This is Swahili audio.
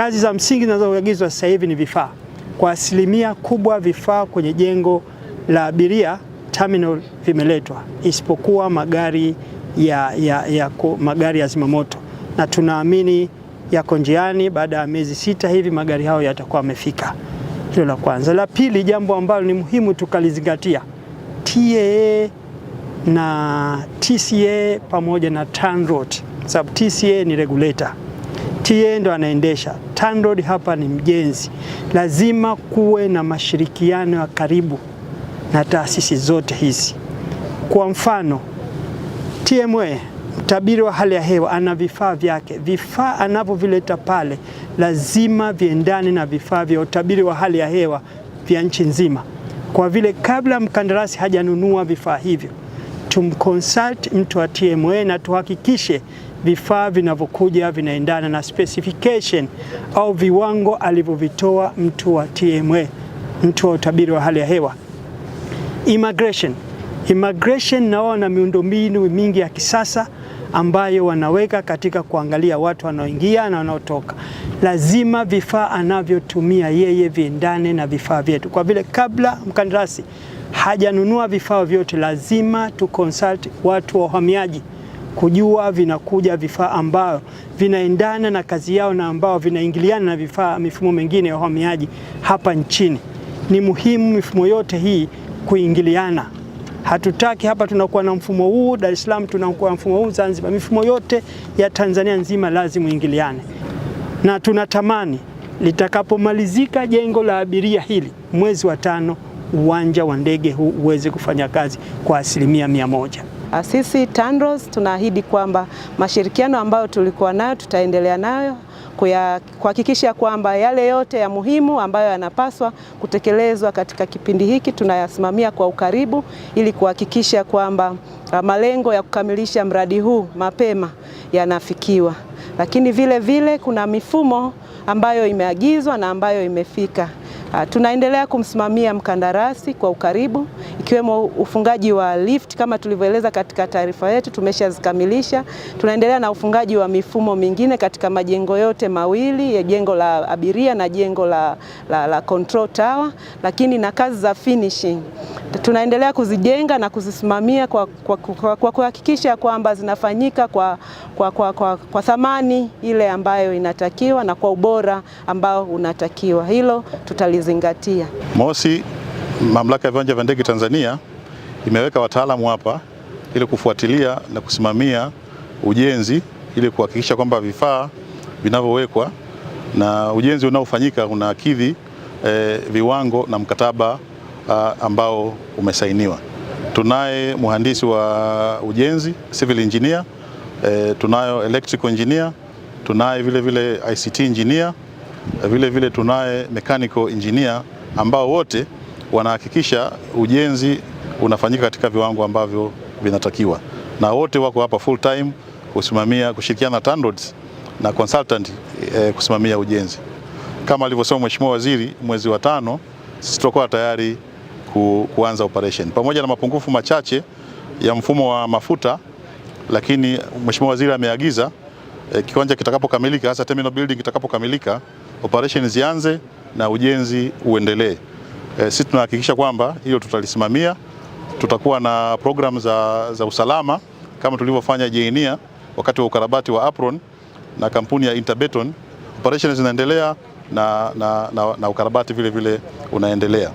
Kazi za msingi zinazoagizwa sasa hivi ni vifaa. Kwa asilimia kubwa vifaa kwenye jengo la abiria terminal vimeletwa, isipokuwa magari ya zimamoto, na tunaamini yako njiani. Baada ya miezi 6 hivi magari hayo yatakuwa yamefika. Hilo la kwanza. La pili, jambo ambalo ni muhimu tukalizingatia, TAA na TCA pamoja na TANROADS, sababu TCA ni regulator, TAA ndo anaendesha, TANROADS hapa ni mjenzi. Lazima kuwe na mashirikiano ya karibu na taasisi zote hizi. Kwa mfano, TMA, mtabiri wa hali ya hewa, ana vifaa vyake. Vifaa anavyovileta pale lazima viendane na vifaa vya utabiri wa hali ya hewa vya nchi nzima. Kwa vile kabla mkandarasi hajanunua vifaa hivyo, tumconsult mtu wa TMA na tuhakikishe vifaa vinavyokuja vinaendana na specification au viwango alivyovitoa mtu wa TMA, mtu wa utabiri wa hali ya hewa. Immigration nao na miundombinu mingi ya kisasa ambayo wanaweka katika kuangalia watu wanaoingia na wanaotoka. Lazima vifaa anavyotumia yeye viendane na vifaa vyetu. Kwa vile kabla mkandarasi hajanunua vifaa vyote, lazima consult watu wa uhamiaji kujua vinakuja vifaa ambao vinaendana na kazi yao na ambao vinaingiliana na vifaa mifumo mingine ya uhamiaji hapa nchini. Ni muhimu mifumo yote hii kuingiliana. Hatutaki hapa tunakuwa na mfumo huu Dar es Salaam, tunakuwa na mfumo huu Zanzibar. Mifumo yote ya Tanzania nzima lazima ingiliane. Na tunatamani litakapomalizika jengo la abiria hili mwezi wa 5, uwanja wa ndege huu uweze kufanya kazi kwa 100%. Sisi TANROADS tunaahidi kwamba mashirikiano ambayo tulikuwa nayo tutaendelea nayo kuhakikisha kwamba yale yote ya muhimu ambayo yanapaswa kutekelezwa katika kipindi hiki tunayasimamia kwa ukaribu, ili kuhakikisha kwamba malengo ya kukamilisha mradi huu mapema yanafikiwa. Lakini vile vile kuna mifumo ambayo imeagizwa na ambayo imefika. Tunaendelea kumsimamia mkandarasi kwa ukaribu, ikiwemo ufungaji wa lift kama tulivyoeleza katika taarifa yetu, tumeshazikamilisha. Tunaendelea na ufungaji wa mifumo mingine katika majengo yote mawili, ya jengo la abiria na jengo la control tower, lakini na kazi za finishing tunaendelea kuzijenga na kuzisimamia kwa kuhakikisha kwamba zinafanyika kwa thamani ile ambayo inatakiwa na kwa ubora ambao unatakiwa. Hilo tutalizingatia. Mosi, Mamlaka ya Viwanja vya Ndege Tanzania imeweka wataalamu hapa ili kufuatilia na kusimamia ujenzi, ili kuhakikisha kwamba vifaa vinavyowekwa na ujenzi unaofanyika unakidhi viwango na mkataba ambao umesainiwa. Tunaye mhandisi wa ujenzi, civil engineer, tunayo electrical engineer, tunaye vile vile ICT engineer, vile vile tunaye mechanical engineer, ambao wote wanahakikisha ujenzi unafanyika katika viwango ambavyo vinatakiwa, na wote wako hapa full time kushirikiana na TANROADS na consultant kusimamia ujenzi. Kama alivyosema Mheshimiwa Waziri, mwezi wa 5 sisi tutakuwa tayari kuanza operation. Pamoja na mapungufu machache ya mfumo wa mafuta, lakini Mheshimiwa Waziri ameagiza kiwanja kitakapokamilika, hasa terminal building kitakapokamilika, operation zianze na ujenzi uendelee. Sisi tunahakikisha kwamba hilo tutalisimamia. Tutakuwa na program za usalama kama tulivyofanya JNIA wakati wa ukarabati wa apron na kampuni ya Interbeton. Operations zinaendelea na ukarabati vile vile unaendelea.